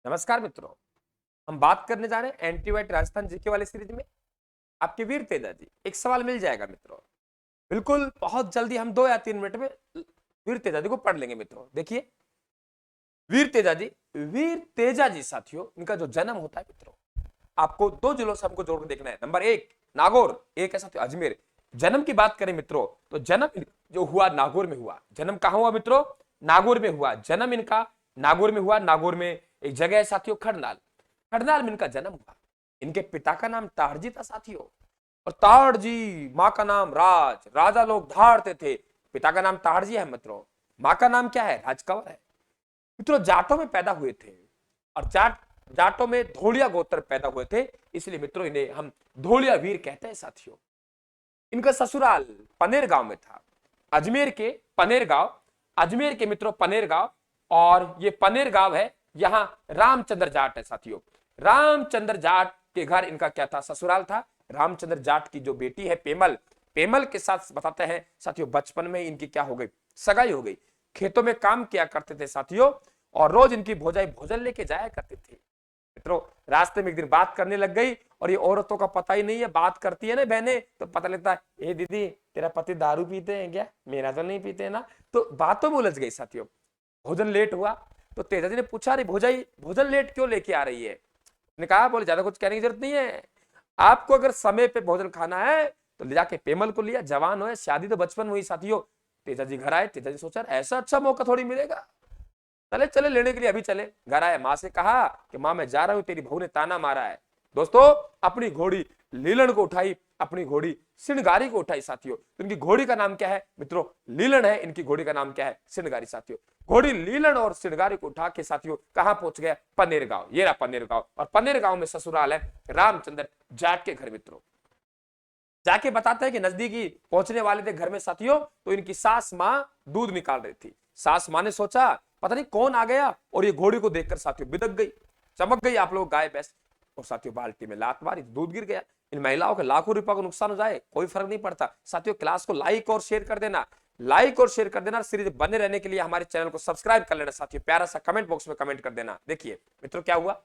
नमस्कार मित्रों। हम बात करने जा रहे हैं एंटीवाइट राजस्थान जीके वाले सीरीज में आपके वीर तेजा जी। एक सवाल मिल जाएगा मित्रों, बिल्कुल बहुत जल्दी हम 2 या 3 मिनट में वीर तेजा जी को पढ़ लेंगे। मित्रों देखिए, वीर तेजा जी साथियों, इनका जो जन्म होता है मित्रों, आपको दो जिलों से हमको जोड़ के देखना है। नंबर 1 नागौर, एक है साथियों अजमेर। जन्म की बात करें मित्रों, तो जन्म जो हुआ नागौर में हुआ। जन्म कहां हुआ मित्रों? नागौर में हुआ। जन्म इनका नागौर में हुआ। नागौर में एक जगह है साथियों खड़नाल, खड़नाल में इनका जन्म हुआ। इनके पिता का नाम ताड़जी था साथियों, और ताड़जी, माँ का नाम राज, राजा लोग धारते थे। पिता का नाम ताड़जी है मित्रों, माँ का नाम क्या है? राजकंवर है। मित्रों जाटों में पैदा हुए थे, और जाटों में धोलिया गोत्र पैदा हुए थे, इसलिए मित्रों इन्हें हम धोलिया वीर कहते हैं साथियों। इनका ससुराल पनेर गांव में था, अजमेर के पनेर गांव, अजमेर के मित्रों पनेर गांव। और ये पनेर गांव है, यहां रामचंद्र जाट है साथियों। रामचंद्र जाट के घर इनका क्या था? ससुराल था। रामचंद्र जाट की जो बेटी है पेमल, पेमल के साथ बताते हैं साथियों बचपन में इनकी क्या हो गई? सगाई हो गई। खेतों में काम किया करते थे साथियों, और रोज इनकी भौजाई भोजन लेके जाया करते थे। मित्रों रास्ते में एक दिन बात करने लग गई, और ये औरतों का पता ही नहीं है, बात करती है ना बहने तो पता लगता है, ए दीदी तेरा पति दारू पीते हैं क्या? मेरा तो नहीं पीते ना। तो बातों में उलझ गई साथियों। भोजन लेट हुआ तो तेजा जी ने पूछा, अरे भौजाई भोजन लेट क्यों लेके आ रही है? ने कहा, बोले ज्यादा कुछ कहने की जरूरत नहीं है, आपको अगर समय पे भोजन खाना है तो ले जाके पेमल को लिया, जवान हो, शादी तो बचपन में हुई साथियों। तेजा जी घर आए, तेजा जी सोचा ऐसा अच्छा मौका थोड़ी मिलेगा, चले चले लेने के लिए अभी चले। घर आए, माँ से कहा कि माँ मैं जा रहा हूं, तेरी बहू ने ताना मारा है। दोस्तों अपनी घोड़ी लीलन को उठाई, अपनी घोड़ी सिणगारी को उठाई साथियों। इनकी घोड़ी का नाम क्या है मित्रों? लीलन है। इनकी घोड़ी का नाम क्या है? सिणगारी साथियों। घोड़ी लीलन और सिणगारी को उठा के साथियों कहां पहुंच गया? पनेर गांव। ये रहा पनेर गांव, और पनेर गांव में ससुराल है रामचंद्र जाट के घर। मित्रों जाके बताते हैं कि नजदीकी पहुंचने वाले थे घर में साथियों, तो इनकी सास मां दूध निकाल रही थी। सास मां ने सोचा पता नहीं कौन आ गया, और ये घोड़ी को देखकर साथियों बिदक गई, चमक गई। आप लोग गाय भैंस, और साथियों बाल्टी में लात मारी, दूध गिर गया। इन महिलाओं के लाखों रुपए का नुकसान हो जाए कोई फर्क नहीं पड़ता साथियों। क्लास को लाइक और शेयर कर देना, लाइक और शेयर कर देना। सीरीज बने रहने के लिए हमारे चैनल को सब्सक्राइब कर लेना साथियों। प्यारा सा कमेंट बॉक्स में कमेंट कर देना। देखिए मित्रों क्या हुआ,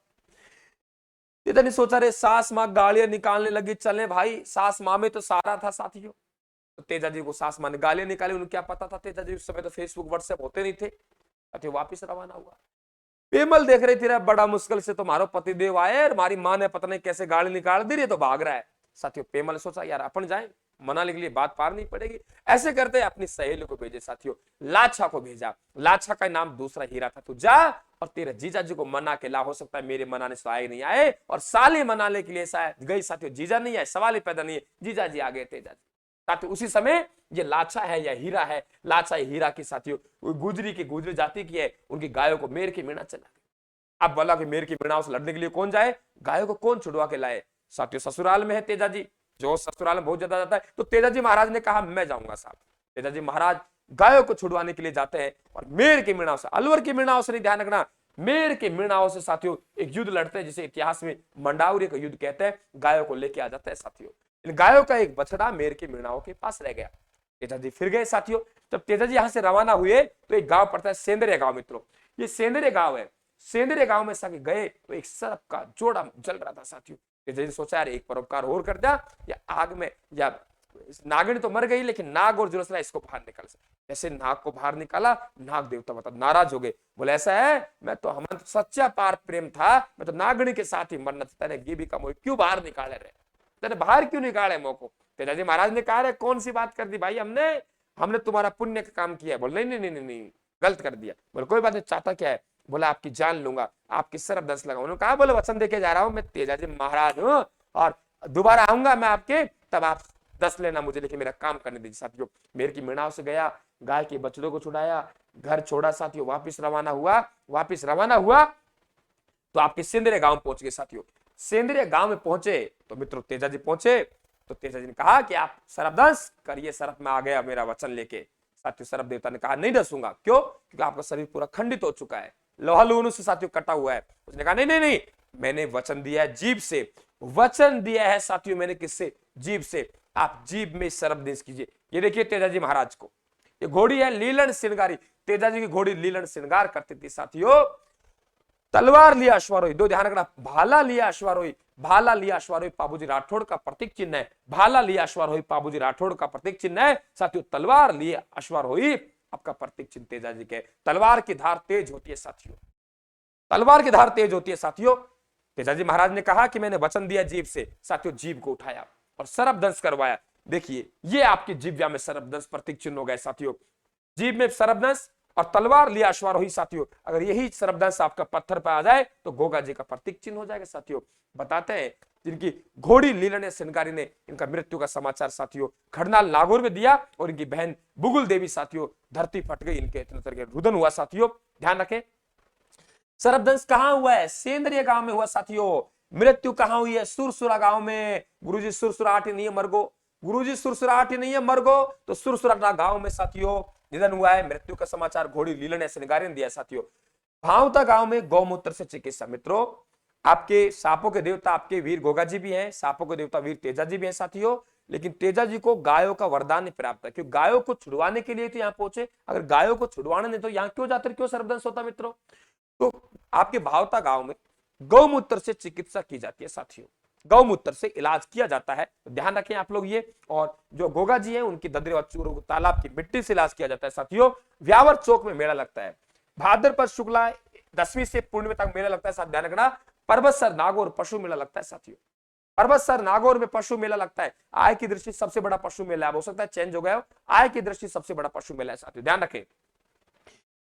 इधर नहीं सोचा, रे सास माँ गालियां निकालने लगी, चले भाई। सास माँ में तो सारा था साथियों। तो तेजा जी को सास माँ ने गालियां निकाली, उन्हें क्या पता था? तेजा जी उस समय तो फेसबुक व्हाट्सएप होते नहीं थे साथियों। वापिस रवाना हुआ। पेमल देख रही थी, रे बड़ा मुश्किल से तुम्हारो पतिदेव आए, हमारी माँ ने पता नहीं कैसे गाली निकाल दी, रही तो भाग रहा है साथियों। पेमल ने सोचा यार अपन जाए, मनाने के लिए बात पार नहीं पड़ेगी। ऐसे करते अपनी सहेली को भेजे साथियों, लाछा को भेजा। लाछा का नाम दूसरा हीरा था। तू जा और तेरे जीजा जी को मना के ला, हो सकता है मेरे मनाने से आए नहीं आए, और साली मनाने के लिए शायद गई साथियों, जीजा नहीं आए, सवाल ही पैदा नहीं है। जीजा जी आ गए तेजा जी साथियों। उसी समय ये लाछा है या हीरा है, लाछा या हीरा की साथियों गुजरी की, गुजरी जाति की है, उनकी गायों को मेर के मीणा चला। अब बोला कि मेर की मीणाओं से लड़ने के लिए कौन जाए? गायों को कौन छुड़वा के लाए? साथियों ससुराल में है तेजा जी, जो ससुराल में बहुत ज्यादा जाता है। तो तेजा जी महाराज ने कहा मैं जाऊंगा साहब। तेजा जी महाराज गायों को छुड़वाने के लिए जाते हैं, और मेर की मीणाओं से, अलवर की मीणाओं से नहीं, ध्यान रखना, मेर की मीणाओं से साथियों एक युद्ध लड़ते हैं, जिसे इतिहास में मंडाउरी का युद्ध कहते हैं। गायों को लेके आ जाता है साथियों। इन गायों का एक बछड़ा मेर की मीणाओं के पास रह गया। तेजा जी फिर गए साथियों। जब तेजा जी यहां से रवाना हुए तो एक गांव पड़ता है सेंदरिया गांव। मित्रों ये सेंदरिया गांव है। सेंदरिया गांव में साके गए तो एक सर्प का जोड़ा जल रहा था साथियों। तेजा जी सोचा यार एक परोपकार और कर दिया, या आग में, या नागिन तो मर गई लेकिन नाग और जुलस रहा, इसको बाहर निकाल सकता। जैसे नाग को बाहर निकाला, नाग देवता मतलब नाराज हो गए, बोले ऐसा है, मैं तो हमारा तो सच्चा पार प्रेम था, मैं तो नागणी के साथ ही मरना चाहता है, ये भी कम हो, क्यों बाहर निकाले रहे? तेरे बाहर क्यों निकाले मौको? तेजा जी महाराज ने कहा कौन सी बात कर दी भाई हमने? हमने तुम्हारा पुण्य का काम किया। बोले नहीं नहीं नहीं नहीं, गलत कर दिया। बोले कोई बात नहीं, चाहता क्या है? बोला आपकी जान लूंगा, आपकी सरफ दस लगा। उन्होंने कहा बोले वचन देके जा रहा हूं, मैं तेजा जी महाराज हूं, और दोबारा आऊंगा मैं आपके, तब आप दस लेना मुझे, लेकिन मेरा काम करने दीजिए साथियों। मेर की मीणाओं से गया, गाय के बछड़ों को छुड़ाया, घर छोड़ा साथियों, वापिस रवाना हुआ। वापिस रवाना हुआ तो आपके सेंदरिया गांव पहुंच गए साथियों। सेंदरिया गांव में पहुंचे तो मित्रों तेजा जी पहुंचे, तो तेजा जी ने कहा कि आप सरफ दस करिए। सरफ में आ गया मेरा वचन लेके साथियों। सरफ देवता ने कहा नहीं दसूंगा। क्यों? क्योंकि आपका शरीर पूरा खंडित हो चुका है, लोहा लून से साथियों कटा हुआ है। उसने कहा नहीं नहीं नहीं, मैंने वचन दिया है जीभ से, वचन दिया है साथियों मैंने किससे? जीभ से। आप जीभ में सरफ देश कीजिए। ये देखिए तेजा जी महाराज को, ये घोड़ी है लीलन श्रृंगारी। तेजा जी की घोड़ी लीलन श्रृंगार करती थी साथियों। तलवार लिया अश्वारोही, दो ध्यान रखना, भाला लिया अश्वारोही, भाला लिया अश्वारोही पाबूजी राठौड़ का प्रतीक चिन्ह है, भाला लिया अश्वारोही पाबूजी राठौड़ का प्रतीक चिन्ह है साथियों। तलवार लिए अश्वारोही आपका प्रतीक चिन्ह तेजाजी के, तलवार की धार तेज होती है साथियों, तलवार की धार तेज होती है साथियों। तेजाजी महाराज ने कहा कि मैंने वचन दिया जीभ से, साथियों जीभ को उठाया और सरबदंश करवाया। देखिए ये आपकी जिह्वा में सरबदंश प्रतीक चिन्ह हो गए साथियों, जीभ में सरबदंश और तलवार लिया अश्वारोही साथियों। अगर यही सरबदंश आपका पत्थर पर आ जाए तो गोगा जी का प्रतीक चिन्ह हो जाएगा साथियों। बताते हैं जिनकी घोड़ी लीलन सिनगारी ने इनका मृत्यु का समाचार साथियों खरनाल नागौर में दिया और इनकी बहन बुगुल देवी साथियों धरती फट गई, इनके इतने तरह के रुदन हुआ साथियों। ध्यान रखें सरबदंश कहां हुआ है, सेंद्रिय गांव में हुआ साथियों। मृत्यु कहां हुई है, सुरसुरा गांव में। गुरुजी सुरसुराहट ही नहीं है मरगो, गुरुजी सुरसुराहट ही नहीं है मरगो, तो सुरसुरा गांव में साथियों निधन हुआ है। मृत्यु का समाचार घोड़ी लीलन सिनगारी ने दिया साथियों। भावता गांव में गौमूत्र से चिकित्सा। मित्रों आपके सांपों के देवता आपके वीर गोगा जी भी हैं, सांपों के देवता वीर तेजा जी भी हैं साथियों। लेकिन तेजा जी को गायों का वरदान नहीं प्राप्त है, क्योंकि गायों को छुड़वाने के लिए तो यहाँ पहुंचे। अगर गायों को छुड़वाना नहीं तो यहाँ क्यों जाते, क्यों सर्वदंश होता मित्रों। तो आपके भावता गांव में गौमूत्र से चिकित्सा की जाती है साथियों, गौमूत्र से इलाज किया जाता है, तो ध्यान रखें आप लोग ये। और जो गोगा जी हैं उनकी ददरे और चूरों को तालाब की मिट्टी से इलाज किया जाता है साथियों। व्यावर चौक में मेला लगता है, भाद्रपद शुक्ला 10वीं से पूर्णिमा तक मेला लगता है साथ ध्यान रखना। परबतसर नागौर पशु मेला लगता है साथियों, परबतसर नागौर में पशु मेला लगता है। आय की दृष्टि सबसे बड़ा पशु मेला है, हो सकता है चेंज हो गया हो, आय की दृष्टि सबसे बड़ा पशु मेला है साथियों, ध्यान रखें।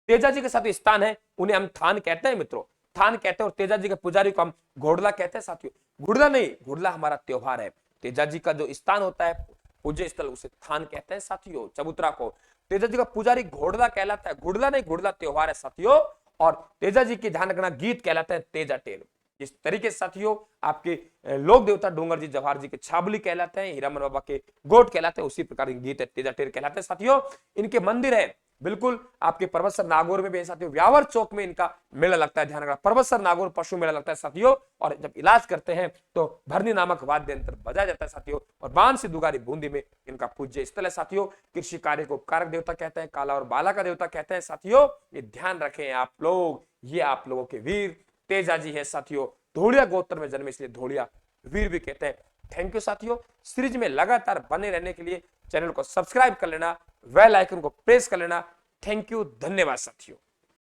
तेजा जी के साथ स्थान है उन्हें हम थान कहते हैं मित्रों, थान कहते हैं। और तेजा जी के पुजारी को हम घोड़ला कहते हैं साथियों। घुड़ला नहीं, घुड़ला हमारा त्योहार है। तेजा जी का जो स्थान होता है पूज्य स्थल उसे थान कहते हैं साथियों, चबूतरा को। तेजा जी का पुजारी घोड़ला कहलाता है, घुड़ला नहीं घुड़ला त्योहार है साथियों। और तेजा जी की ध्यान रखना गीत कहलाता है तेजा टेर। इस तरीके से साथियों आपके लोक देवता डोंगर जी जवाहर जी के छाबली कहलाते हैं, हीरामन बाबा के गोट कहलाते हैं, उसी प्रकार गीत है तेजा टेर कहलाते हैं साथियों। इनके मंदिर है बिल्कुल आपके परबतसर नागौर में भी साथियों, व्यावर चौक में इनका मेला लगता है, ध्यान रखना। परबतसर नागौर पशु मेला लगता है साथियों। और जब इलाज करते हैं तो भरनी नामक वाद्य यंत्र बजाया जाता है साथियों। और बांसी दुगारी बूंदी में इनका पूज्य स्थल है साथियों। कृषि कार्य को कारक देवता कहते हैं, काला और बाला का देवता कहते हैं साथियों। ये ध्यान रखें आप लोग, ये आप लोगों के वीर तेजा जी है साथियों। धोलिया गोत्र में जन्मे इसलिए धोलिया वीर भी कहते हैं। थैंक यू साथियों, सीरीज में लगातार बने रहने के लिए चैनल को सब्सक्राइब कर लेना, बेल आइकन को प्रेस कर लेना। थैंक यू, धन्यवाद साथियों।